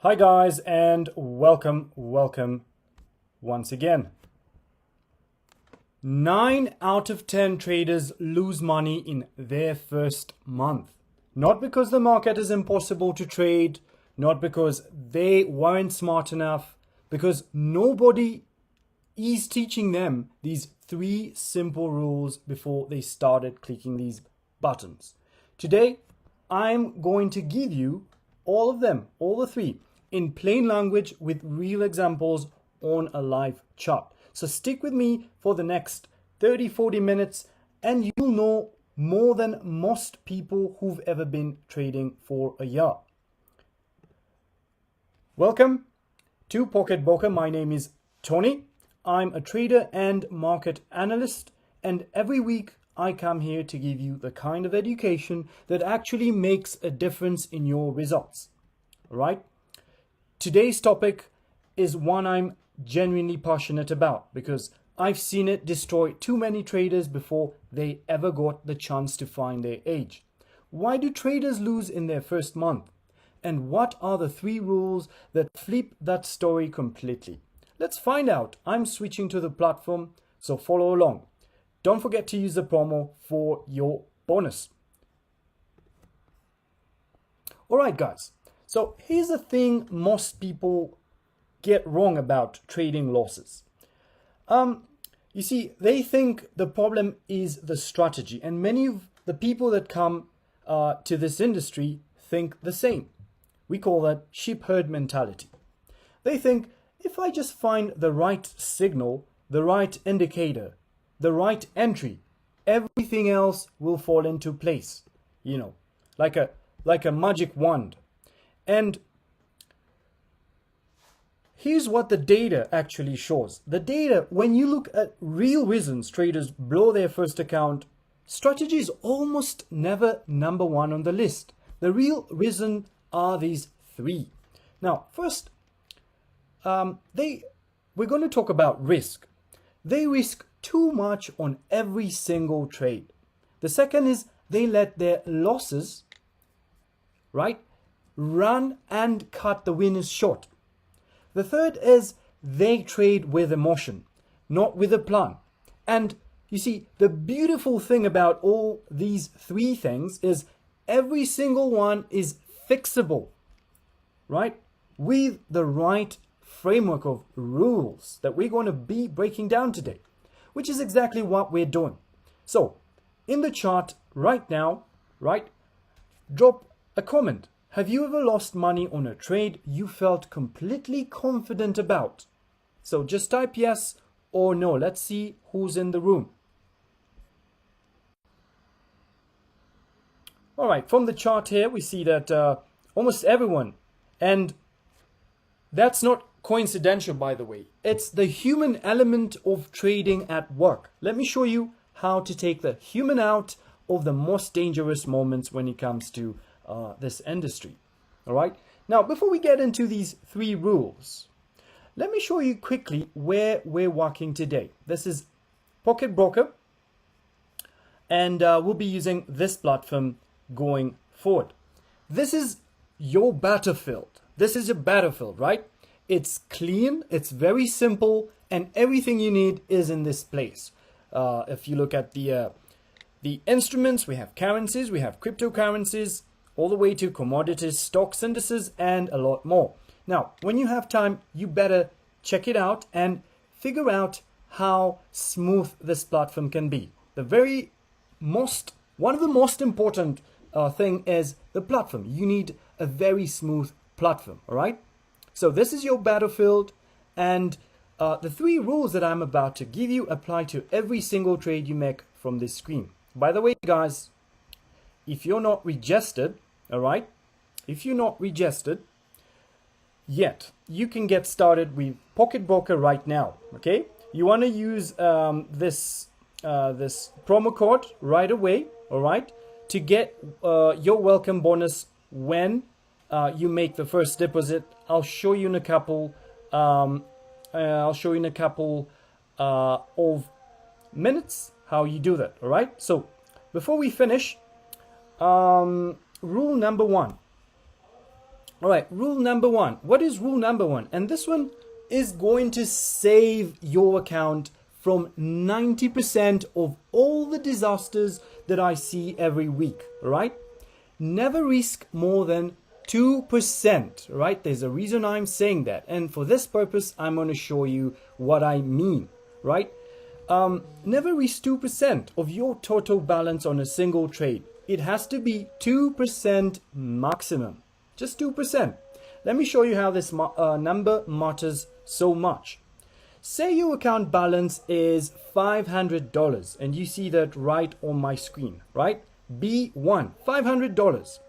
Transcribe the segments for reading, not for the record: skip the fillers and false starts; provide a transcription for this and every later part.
Hi guys, and welcome once again. 9 out of 10 traders lose money in their first month. Not because the market is impossible to trade, not because they weren't smart enough, because nobody is teaching them these 3 simple rules before they started clicking these buttons. Today, I'm going to give you all of them, all the 3, in plain language with real examples on a live chart. So stick with me for the next 30-40 minutes and you'll know more than most people who've ever been trading for a year. Welcome to Pocket Broker. My name is Tony. I'm a trader and market analyst, and every week I come here to give you the kind of education that actually makes a difference in your results. All right? Today's topic is one I'm genuinely passionate about because I've seen it destroy too many traders before they ever got the chance to find their edge. Why do traders lose in their first month? And what are the 3 rules that flip that story completely? Let's find out. I'm switching to the platform, so follow along. Don't forget to use the promo for your bonus. All right, guys. So here's the thing most people get wrong about trading losses. You see, they think the problem is the strategy, and many of the people that come to this industry think the same. We call that sheep herd mentality. They think if I just find the right signal, the right indicator, the right entry, everything else will fall into place. You know, like a magic wand. And here's what the data actually shows. The data, when you look at real reasons traders blow their first account, strategy is almost never number 1 on the list. The real reason are these 3. Now, first, we're going to talk about risk. They risk too much on every single trade. The second is they let their losses, right, run and cut the winners short. The third is they trade with emotion, not with a plan. And you see, the beautiful thing about all these 3 things is every single one is fixable, right? With the right framework of rules that we're going to be breaking down today, which is exactly what we're doing. So in the chart right now, right, drop a comment. Have you ever lost money on a trade you felt completely confident about? So just type yes or no. Let's see who's in the room. All right, from the chart here, we see that almost everyone, and that's not coincidental, by the way. It's the human element of trading at work. Let me show you how to take the human out of the most dangerous moments when it comes to this industry. All right. Now, before we get into these 3 rules, let me show you quickly where we're working today. This is Pocket Broker, and we'll be using this platform going forward. This is your battlefield. This is your battlefield, right? It's clean, it's very simple, and everything you need is in this place. If you look at the instruments, we have currencies, we have cryptocurrencies, all the way to commodities, stocks, indices, and a lot more. Now, when you have time, you better check it out and figure out how smooth this platform can be. One of the most important thing is the platform. You need a very smooth platform, all right? So this is your battlefield, and the 3 rules that I'm about to give you apply to every single trade you make from this screen. By the way, guys, if you're not registered, all right, if you're not registered yet, you can get started with Pocket Broker right now, okay? You want to use this promo code right away, all right, to get your welcome bonus when you make the first deposit. I'll show you in a couple of minutes how you do that. All right. So before we finish, rule number 1: All right, rule number one. What is rule number one? And this one is going to save your account from 90% of all the disasters that I see every week, right? Never risk more than 2%, right? There's a reason I'm saying that. And for this purpose, I'm going to show you what I mean, right? Never risk 2% of your total balance on a single trade. It has to be 2% maximum, just 2%. Let me show you how this number matters so much. Say your account balance is $500 and you see that right on my screen, right? B1, $500.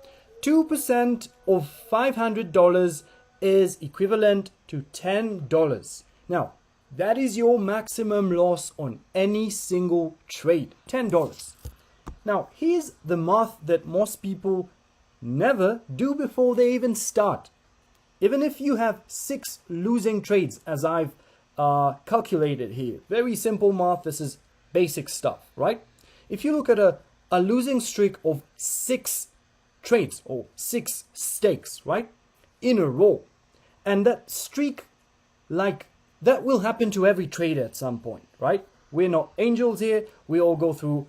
2% of $500 is equivalent to $10. Now, that is your maximum loss on any single trade, $10. Now, here's the math that most people never do before they even start. Even if you have 6 losing trades, as I've calculated here, very simple math, this is basic stuff, right? If you look at a losing streak of 6 trades or 6 stakes, right, in a row, and that streak, like, that will happen to every trader at some point, right? We're not angels here. We all go through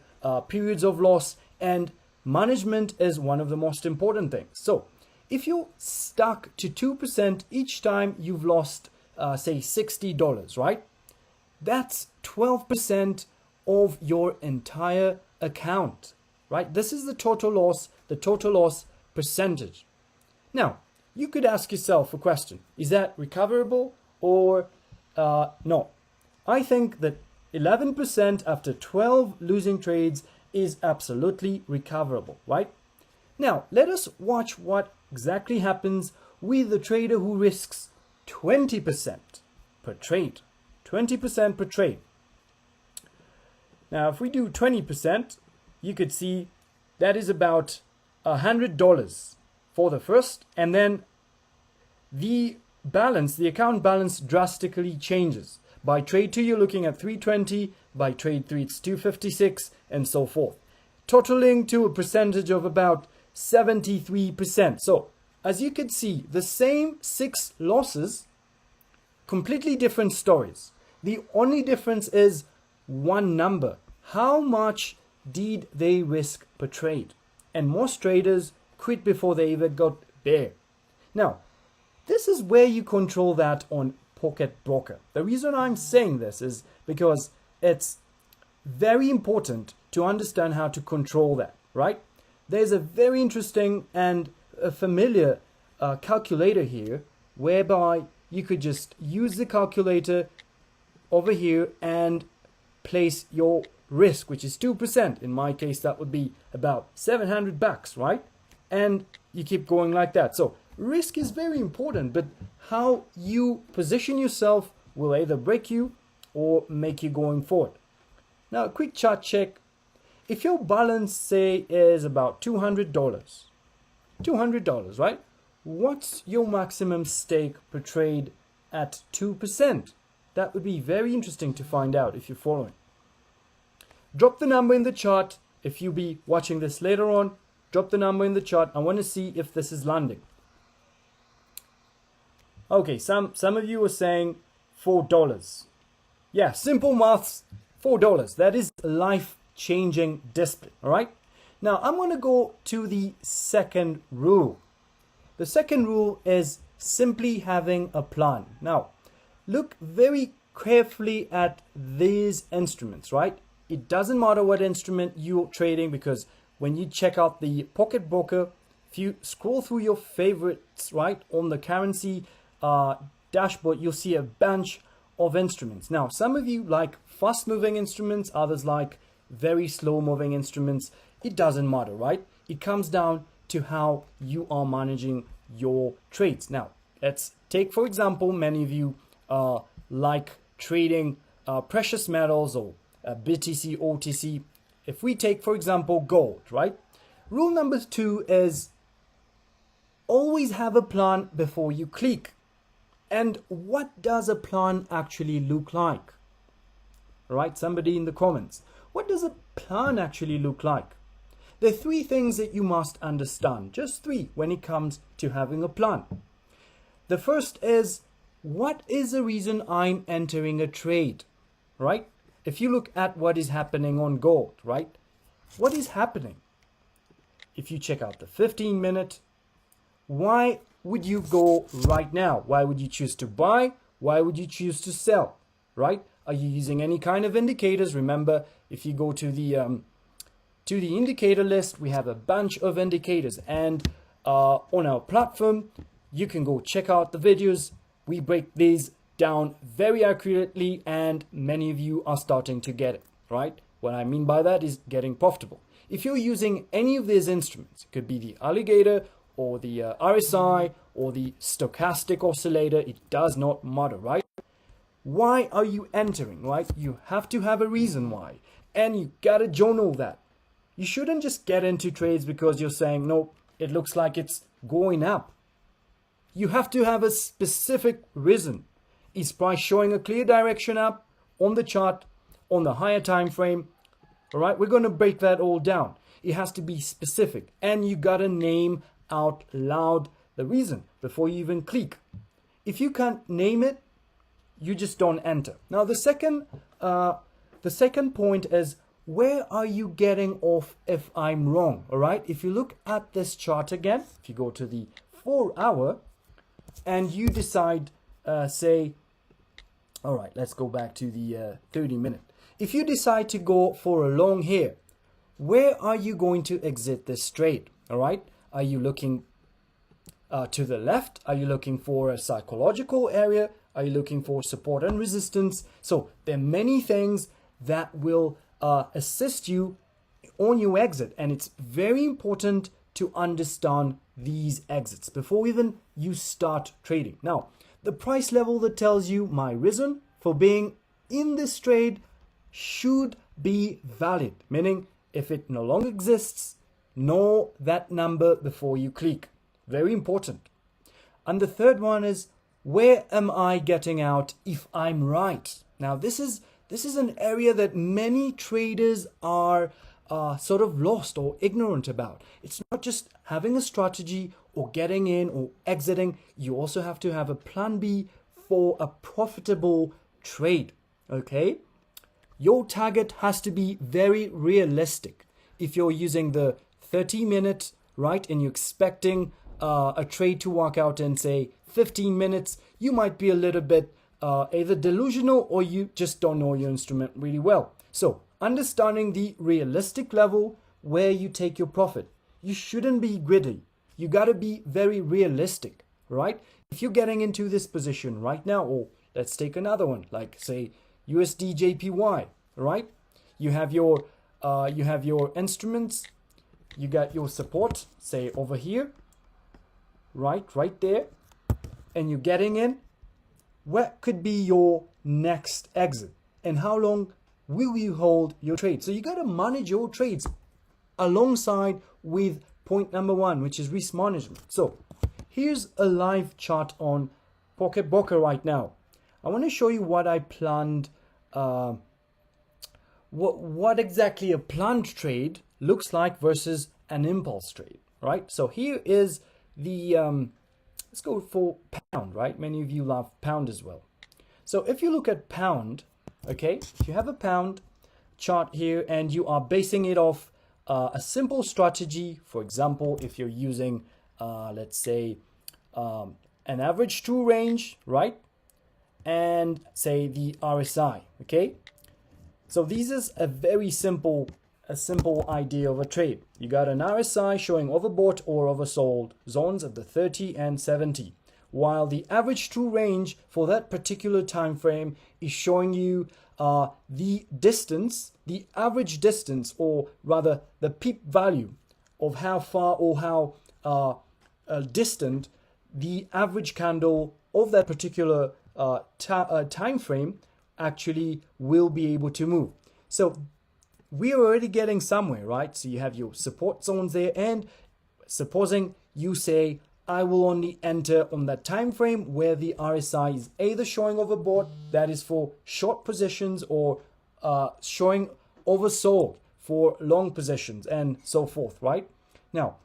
periods of loss, and management is one of the most important things. So if you're stuck to 2% each time you've lost, say, $60, right? That's 12% of your entire account, right? This is the total loss percentage. Now, you could ask yourself a question. Is that recoverable or no? I think that 11% after 12 losing trades is absolutely recoverable, right? Now, let us watch what exactly happens with the trader who risks 20% per trade. 20% per trade. Now, if we do 20%, you could see that is about $100 for the first, and then the balance, the account balance drastically changes. By trade 2, you're looking at 320, by trade 3, it's 256, and so forth, totaling to a percentage of about 73%. So, as you can see, the same 6 losses, completely different stories. The only difference is one number. How much did they risk per trade? And most traders quit before they even got there. Now, this is where you control that on Pocket Broker. The reason I'm saying this is because it's very important to understand how to control that, right? There's a very interesting and a familiar calculator here whereby you could just use the calculator over here and place your risk, which is 2%. In my case, that would be about $700, right? And you keep going like that. So risk is very important, but how you position yourself will either break you or make you going forward. Now, a quick chart check. If your balance, say, is about $200, right? What's your maximum stake per trade at 2%? That would be very interesting to find out if you're following. Drop the number in the chart. If you'll be watching this later on, drop the number in the chart. I want to see if this is landing. Okay, some of you are saying $4. Yeah, simple maths, $4. That is life-changing discipline, all right? Now, I'm going to go to the second rule. The second rule is simply having a plan. Now, look very carefully at these instruments, right? It doesn't matter what instrument you're trading, because when you check out the Pocket Broker, if you scroll through your favorites, right, on the currency dashboard, you'll see a bunch of instruments. Now, some of you like fast-moving instruments, others like very slow-moving instruments. It doesn't matter, right? It comes down to how you are managing your trades. Now, let's take, for example, many of you like trading precious metals or BTC, OTC. If we take, for example, gold, right? Rule number 2 is always have a plan before you click. And what does a plan actually look like? Right? Somebody in the comments. What does a plan actually look like? There are three things that you must understand, just three, when it comes to having a plan. The first is, what is the reason I'm entering a trade, right? If you look at what is happening on gold, right? What is happening? If you check out the 15-minute, why would you go right now? Why would you choose to buy? Why would you choose to sell, right? Are you using any kind of indicators? Remember, if you go to the indicator list, we have a bunch of indicators, and on our platform, you can go check out the videos. We break these down very accurately, and many of you are starting to get it, right? What I mean by that is getting profitable. If you're using any of these instruments, it could be the alligator or the RSI or the stochastic oscillator, it does not matter, right? Why are you entering, right? You have to have a reason why, and you gotta journal that. You shouldn't just get into trades because you're saying, no, it looks like it's going up. You have to have a specific reason. Is price showing a clear direction up on the chart, on the higher time frame? All right, we're going to break that all down. It has to be specific, and you got to name out loud the reason before you even click. If you can't name it, you just don't enter. Now, the second point is, where are you getting off if I'm wrong? All right, if you look at this chart again, if you go to the 4-hour and you decide, say, all right, let's go back to the 30-minute. If you decide to go for a long here, where are you going to exit this trade? All right, are you looking to the left? Are you looking for a psychological area? Are you looking for support and resistance? So there are many things that will assist you on your exit, and it's very important to understand these exits before even you start trading. Now, the price level that tells you my reason for being in this trade should be valid, meaning if it no longer exists, know that number before you click. Very important. And the third one is, where am I getting out if I'm right? Now, this is an area that many traders are sort of lost or ignorant about. It's not just having a strategy or getting in or exiting. You also have to have a plan B for a profitable trade, okay? Your target has to be very realistic. If you're using the 30-minute, right, and you're expecting a trade to work out in, say, 15 minutes, you might be a little bit either delusional or you just don't know your instrument really well. So, understanding the realistic level where you take your profit. You shouldn't be greedy. You got to be very realistic, right? If you're getting into this position right now, or let's take another one, like say USD JPY, right? You have your instruments, you got your support, say over here, right there, and you're getting in. What could be your next exit, and how long will you hold your trade? So you got to manage your trades alongside with point number one, which is risk management. So here's a live chart on Pocket Broker right now. I want to show you what I planned, what exactly a planned trade looks like versus an impulse trade, right? So here is the, let's go for pound, right? Many of you love pound as well. So if you look at pound, okay, if you have a pound chart here and you are basing it off a simple strategy, for example, if you're using, let's say, an average true range, right? And say the RSI, okay? So this is a very simple idea of a trade. You got an RSI showing overbought or oversold zones at the 30 and 70, while the average true range for that particular time frame is showing you the distance, the average distance, or rather the peak value of how far or how distant the average candle of that particular time frame actually will be able to move. So we are already getting somewhere, right? So you have your support zones there, and supposing you say, I will only enter on that time frame where the RSI is either showing overbought, that is for short positions, or showing oversold for long positions and so forth, right? Now,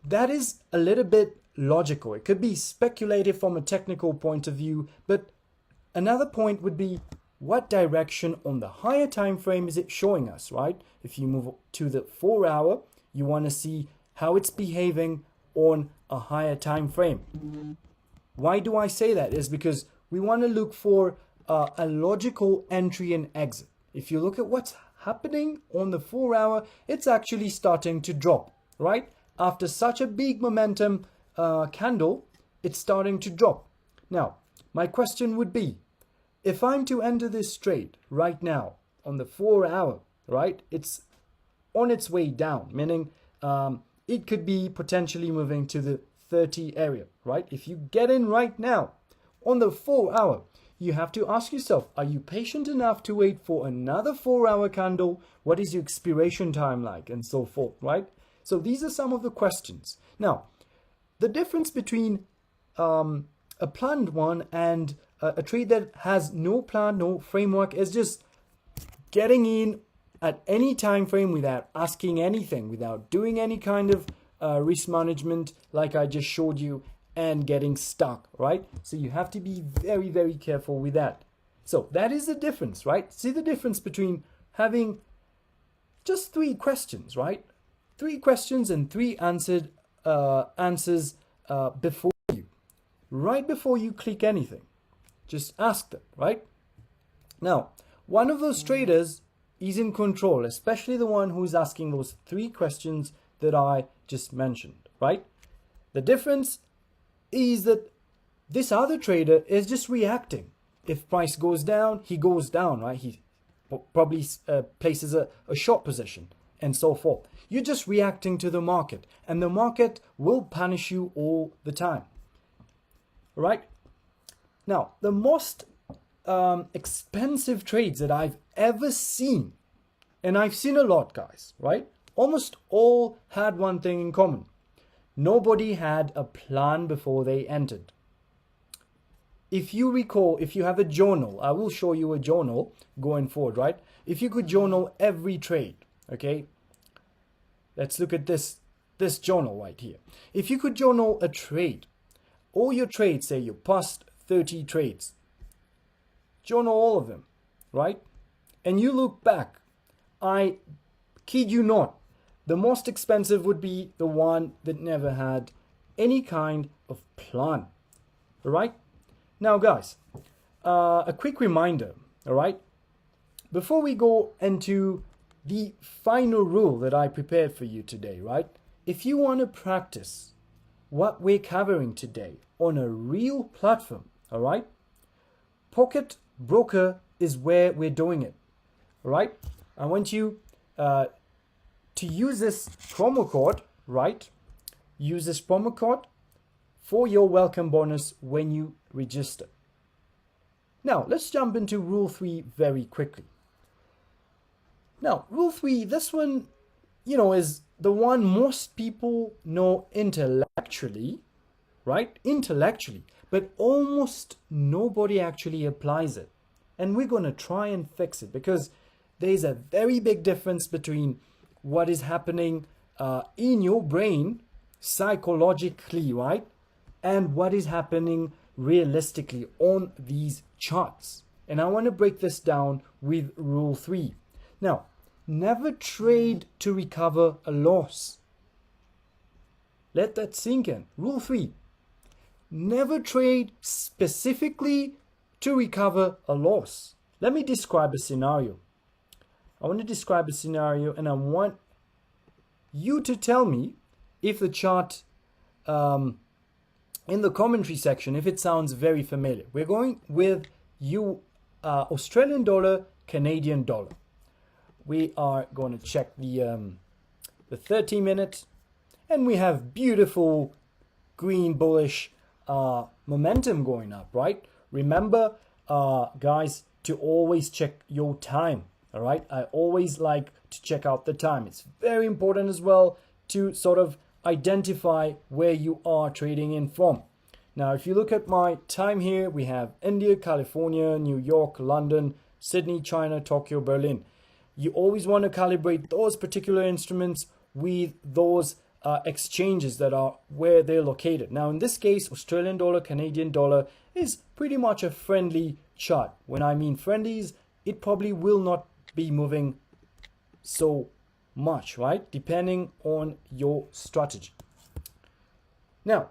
that is a little bit logical. It could be speculative from a technical point of view, but another point would be what direction on the higher time frame is it showing us, right? If you move to the 4 hour, you want to see how it's behaving on a higher time frame. Why do I say that? Is because we want to look for a logical entry and exit. If you look at what's happening on the 4 hour, it's actually starting to drop, right? After such a big momentum candle, it's starting to drop. Now, my question would be, if I'm to enter this trade right now on the 4 hour, right, it's on its way down, meaning it could be potentially moving to the 30 area, right? If you get in right now on the 4 hour, you have to ask yourself, are you patient enough to wait for another 4 hour candle? What is your expiration time like? And so forth, right? So these are some of the questions. Now, the difference between a planned one and a trade that has no plan, no framework is just getting in at any time frame without asking anything, without doing any kind of risk management like I just showed you, and getting stuck, right? So you have to be very, very careful with that. So that is the difference, right? See the difference between having just 3 questions, right? 3 questions and 3 answers before you, right before you click anything. Just ask them, right? Now, one of those traders is in control, especially the one who's asking those 3 questions that I just mentioned, right? The difference is that this other trader is just reacting. If price goes down, he goes down, right? He probably places a short position and so forth. You're just reacting to the market, and the market will punish you all the time, right? Now, the most expensive trades that I've ever seen, and I've seen a lot, guys, right? Almost all had one thing in common. Nobody had a plan before they entered. If you recall, if you have a journal, I will show you a journal going forward, right? If you could journal every trade, okay? Let's look at this journal right here. If you could journal a trade, all your trades, say your past 30 trades, journal all of them, right? And you look back, I kid you not, the most expensive would be the one that never had any kind of plan, all right? Now, guys, a quick reminder, all right? Before we go into the final rule that I prepared for you today, right? If you want to practice what we're covering today on a real platform, all right? Pocket Broker is where we're doing it, all right? I want you to use this promo code, right? Use this promo code for your welcome bonus when you register. Now, let's jump into Rule 3 very quickly. Now, Rule 3, this one, you know, is the one most people know intellectually, right? Intellectually, but almost nobody actually applies it. And we're going to try and fix it, because there's a very big difference between what is happening in your brain psychologically, right? And what is happening realistically on these charts. And I want to break this down with Rule 3. Now, never trade to recover a loss. Let that sink in. Rule 3. Never trade specifically to recover a loss. Let me describe a scenario. I want to describe a scenario, and I want you to tell me if the chart in the commentary section, if it sounds very familiar. We're going with Australian dollar, Canadian dollar. We are going to check the 30 minute, and we have beautiful green bullish momentum going up, right? Remember, guys, to always check your time. All right, I always like to check out the time. It's very important as well to sort of identify where you are trading in from. Now, if you look at my time here, we have India, California, New York, London, Sydney, China, Tokyo, Berlin. you always want to calibrate those particular instruments with those exchanges that are where they're located. Now, in this case, Australian dollar, Canadian dollar is pretty much a friendly chart. When I mean friendlies, it probably will not be moving so much, right? Depending on your strategy. Now,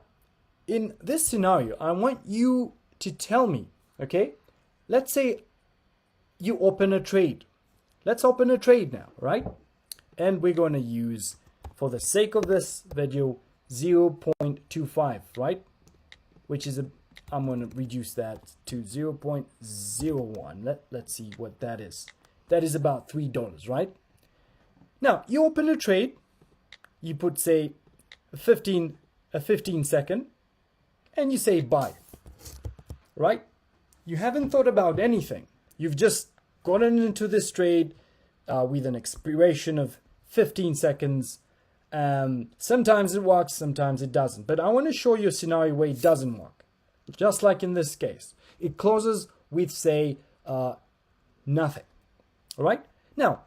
in this scenario, I want you to tell me, okay? Let's say you open a trade. Let's open a trade now, right? And we're going to use, for the sake of this video, 0.25, right? Which is I'm going to reduce that to 0.01. Let's see what that is. That is about $3, right? Now, you open a trade. You put, say, a 15 second, and you say buy, right? You haven't thought about anything. You've just gotten into this trade with an expiration of 15 seconds. Sometimes it works, sometimes it doesn't. But I want to show you a scenario where it doesn't work. Just like in this case. It closes with, say, nothing. All right? Now,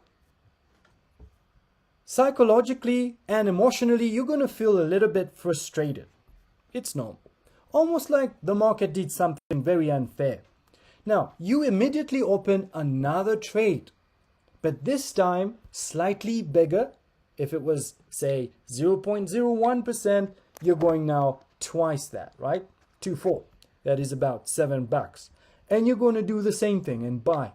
psychologically and emotionally, you're going to feel a little bit frustrated. It's normal. Almost like the market did something very unfair. Now, you immediately open another trade, but this time slightly bigger. If it was, say, 0.01%, you're going now twice that, right? 2.4. That is about $7. And you're going to do the same thing and buy,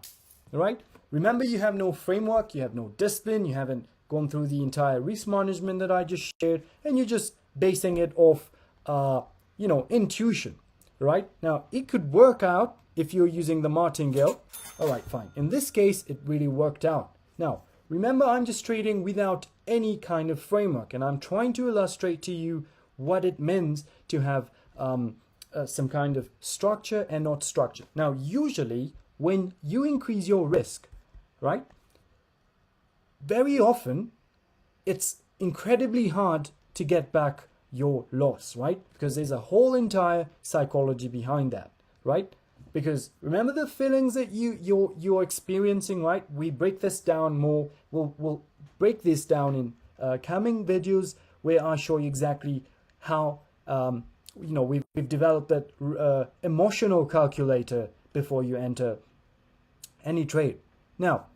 all right? Remember, you have no framework, you have no discipline, you haven't gone through the entire risk management that I just shared, and you're just basing it off, intuition, right? Now, it could work out if you're using the martingale. All right, fine. In this case, it really worked out. Now, remember, I'm just trading without any kind of framework, and I'm trying to illustrate to you what it means to have some kind of structure and not structure. Now, usually, when you increase your risk, right, very often, it's incredibly hard to get back your loss, right? Because there's a whole entire psychology behind that, right? Because remember the feelings that you're experiencing, right? We break this down more. We'll break this down in coming videos where I show you exactly how we've developed that emotional calculator before you enter any trade. Now,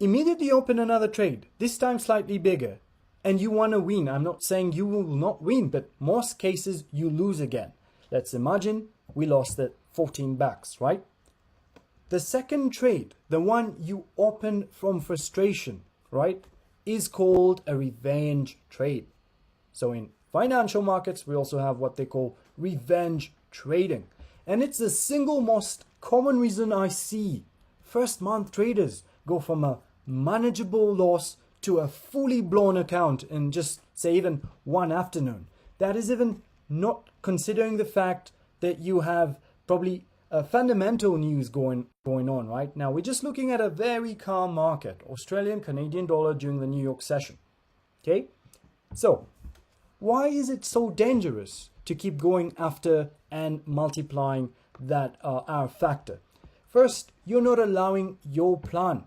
immediately open another trade, this time slightly bigger, and you want to win. I'm not saying you will not win, but most cases you lose again. Let's imagine we lost at $14, right? The second trade, the one you open from frustration, right, is called a revenge trade. So in financial markets, we also have what they call revenge trading. And it's the single most common reason I see first month traders go from a manageable loss to a fully blown account in just, say, even one afternoon. That is even not considering the fact that you have probably fundamental news going on right now. We're just looking at a very calm market, Australian, Canadian dollar during the New York session. Okay, so why is it so dangerous to keep going after and multiplying that R factor? First, you're not allowing your plan.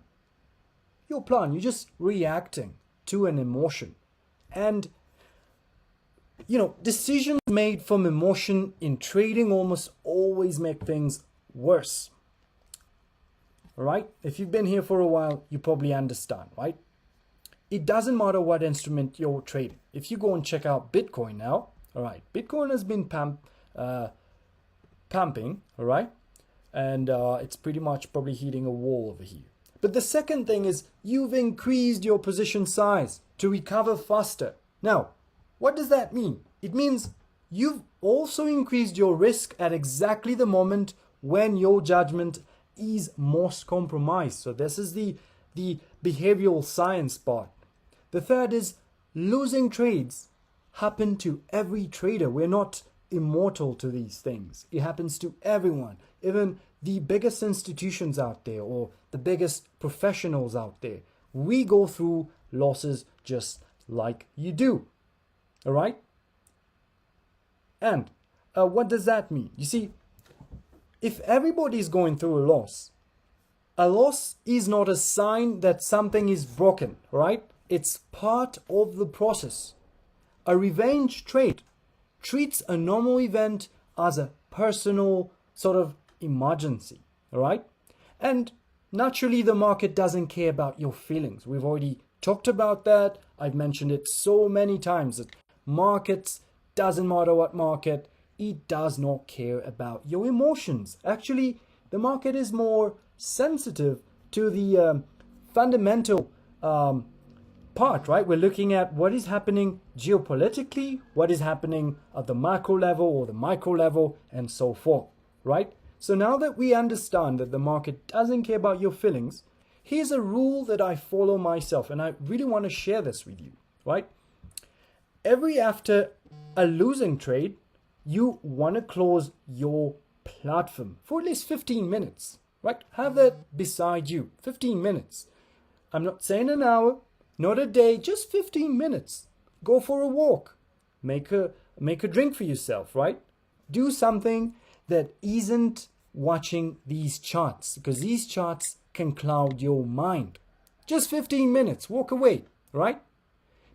You're just reacting to an emotion. And decisions made from emotion in trading almost always make things worse. All right? If you've been here for a while, you probably understand, right? It doesn't matter what instrument you're trading. If you go and check out Bitcoin now, all right, Bitcoin has been pumping, all right? And it's pretty much probably hitting a wall over here. But the second thing is you've increased your position size to recover faster. Now, what does that mean? It means you've also increased your risk at exactly the moment when your judgment is most compromised. So this is the behavioral science part. The third is losing trades happen to every trader. We're not immortal to these things. It happens to everyone, even the biggest institutions out there or the biggest professionals out there. We go through losses just like you do. All right? And what does that mean? You see, if everybody is going through a loss, A loss is not a sign that something is broken, right? It's part of the process. A revenge trade treats a normal event as a personal sort of emergency, all right? And naturally, the market doesn't care about your feelings. We've already talked about that. I've mentioned it so many times that markets, doesn't matter what market, it does not care about your emotions. Actually, the market is more sensitive to the fundamental part, right? We're looking at what is happening geopolitically, what is happening at the macro level or the micro level, and so forth, right? So now that we understand that the market doesn't care about your feelings, here's a rule that I follow myself, and I really want to share this with you, right? After a losing trade, you want to close your platform for at least 15 minutes, right? Have that beside you, 15 minutes. I'm not saying an hour, not a day, just 15 minutes. Go for a walk, make a drink for yourself, right? Do something that isn't watching these charts, because these charts can cloud your mind. Just 15 minutes, walk away, right?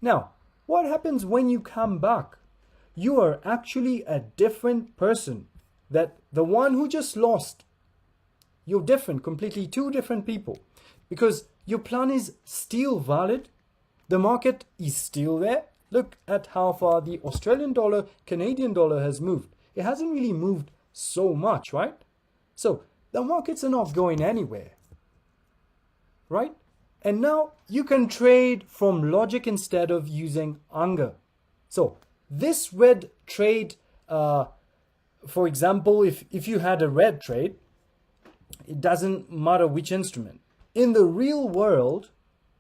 Now, what happens when you come back? You are actually a different person that the one who just lost. You're different, completely two different people, because your plan is still valid. The market is still there. Look at how far the Australian dollar, Canadian dollar has moved. It hasn't really moved so much, right? So the markets are not going anywhere, right? And now you can trade from logic instead of using anger. So this red trade, for example, if you had a red trade, it doesn't matter which instrument. In the real world,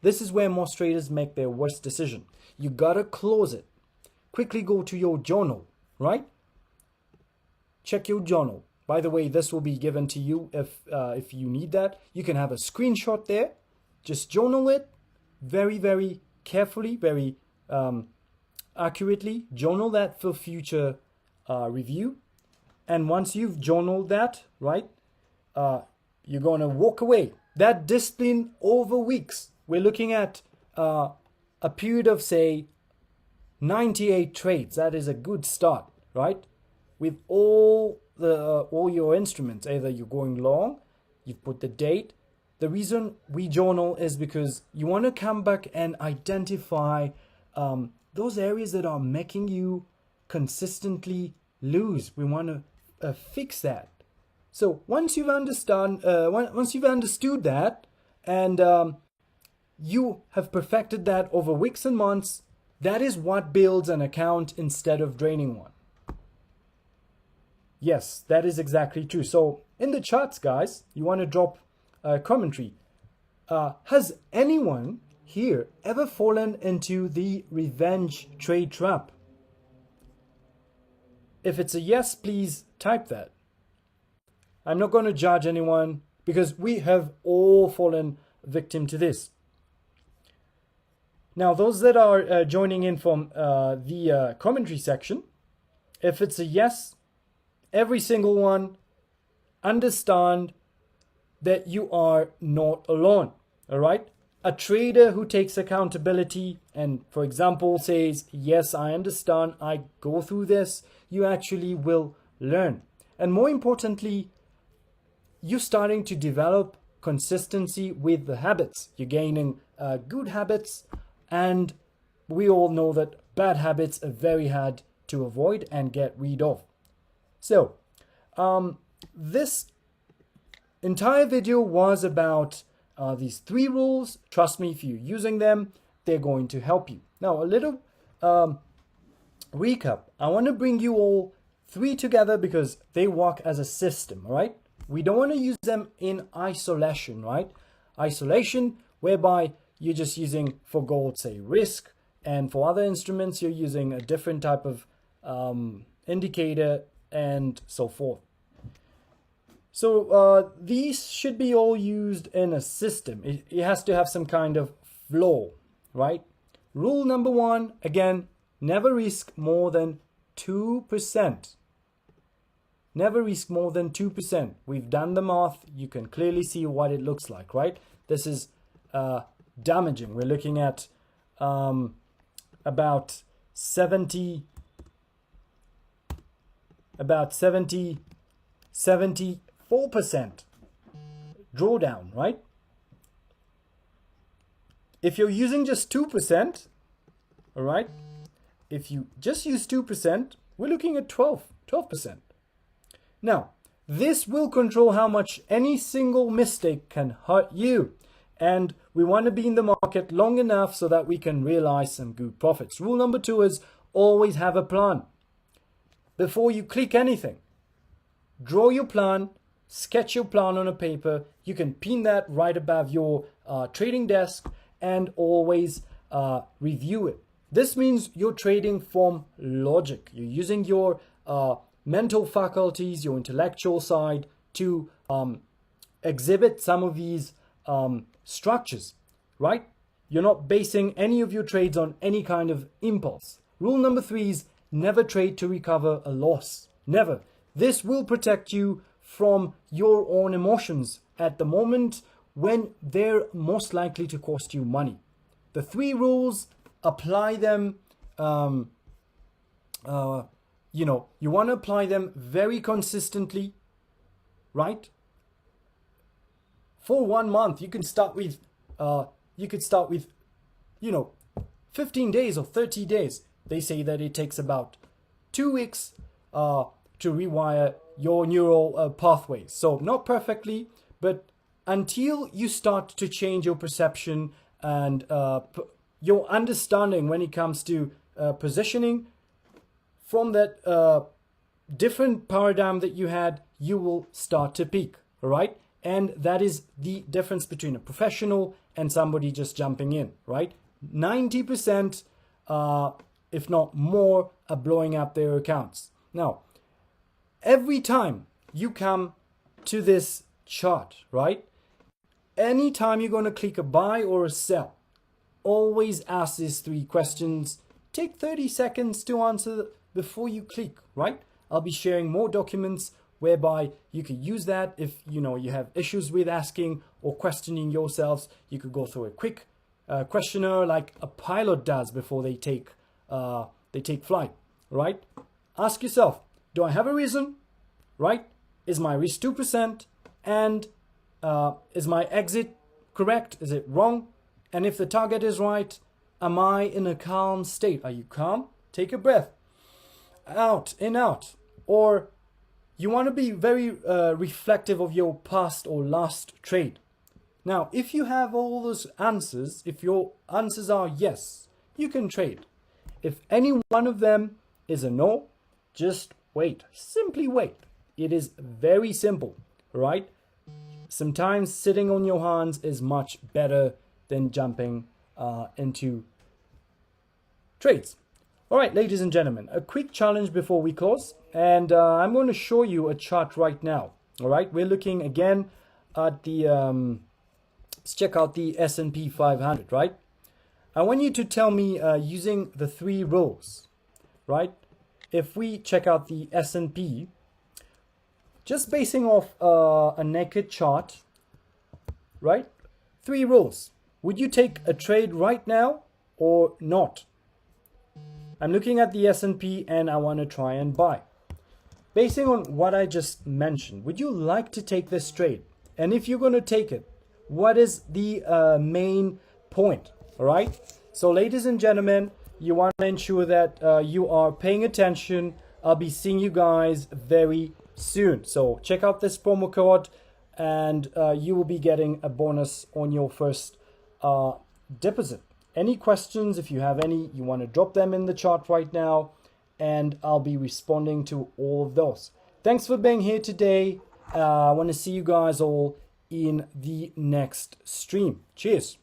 this is where most traders make their worst decision. You gotta close it. Quickly go to your journal, right? Check your journal. By the way, this will be given to you if you need that. You can have a screenshot there. Just journal it very, very carefully, very accurately. Journal that for future review. And once you've journaled that, right, you're going to walk away. That discipline over weeks. We're looking at a period of, say, 98 trades. That is a good start, right? With all your instruments, either you're going long, you've put the date. The reason we journal is because you want to come back and identify those areas that are making you consistently lose. We want to fix that. So once you've understood that, and you have perfected that over weeks and months, that is what builds an account instead of draining one. Yes, that is exactly true. So in the charts, guys, you want to drop a commentary. Has anyone here ever fallen into the revenge trade trap? If it's a yes, please type that. I'm not going to judge anyone because we have all fallen victim to this. Now, those that are joining in from the commentary section, if it's a yes, every single one, understand that you are not alone, all right? A trader who takes accountability and, for example, says, yes, I understand, I go through this, you actually will learn. And more importantly, you're starting to develop consistency with the habits. You're gaining good habits, and we all know that bad habits are very hard to avoid and get rid of. So, this entire video was about these 3 rules. Trust me, if you're using them, they're going to help you. Now, a little recap. I want to bring you all 3 together because they work as a system, all right? We don't want to use them in isolation, right? Isolation, whereby you're just using for gold, say, risk, and for other instruments, you're using a different type of indicator and so forth. So these should be all used in a system. It has to have some kind of flow, right? Rule number 1, again, never risk more than 2%. Never risk more than 2%. We've done the math. You can clearly see what it looks like, right? This is damaging. We're looking at about 74% drawdown, right? If you're using just 2%, all right, if you just use 2%, we're looking at 12%. Now, this will control how much any single mistake can hurt you. And we want to be in the market long enough so that we can realize some good profits. Rule number 2 is always have a plan. Before you click anything, draw your plan, sketch your plan on a paper. You can pin that right above your trading desk and always review it. This means you're trading from logic. You're using your mental faculties, your intellectual side to exhibit some of these structures, right? You're not basing any of your trades on any kind of impulse. Rule number 3 is never trade to recover a loss. Never. This will protect you from your own emotions at the moment when they're most likely to cost you money. The 3 rules, apply them, you want to apply them very consistently, right? For 1 month, you can start with, 15 days or 30 days. They say that it takes about 2 weeks to rewire your neural pathways. So not perfectly, but until you start to change your perception and your understanding when it comes to positioning from that different paradigm that you had, you will start to peak, all right? And that is the difference between a professional and somebody just jumping in, right? 90%, if not more, are blowing up their accounts. Now, every time you come to this chart, right? Anytime you're going to click a buy or a sell, always ask these 3 questions. Take 30 seconds to answer before you click, right? I'll be sharing more documents whereby you could use that. If you have issues with asking or questioning yourselves, you could go through a quick questionnaire like a pilot does before they take flight, right? Ask yourself, do I have a reason, right? Is my risk 2%? And is my exit correct? Is it wrong? And if the target is right, am I in a calm state? Are you calm? Take a breath. Out, in, out. Or you want to be very reflective of your past or last trade. Now, if you have all those answers, if your answers are yes, you can trade. If any one of them is a no, just wait. Simply wait. It is very simple, right? Sometimes sitting on your hands is much better than jumping into trades. All right, ladies and gentlemen, a quick challenge before we close. And I'm going to show you a chart right now. All right, we're looking again at the, let's check out the S&P 500, right? I want you to tell me using the 3 rules, right? If we check out the S&P, just basing off a naked chart, right? 3 rules. Would you take a trade right now or not? I'm looking at the S&P and I want to try and buy. Basing on what I just mentioned, would you like to take this trade? And if you're going to take it, what is the main point? All right. So ladies and gentlemen, you want to ensure that you are paying attention. I'll be seeing you guys very soon. So check out this promo code and you will be getting a bonus on your first deposit. Any questions, if you have any, you want to drop them in the chat right now and I'll be responding to all of those. Thanks for being here today. I want to see you guys all in the next stream. Cheers.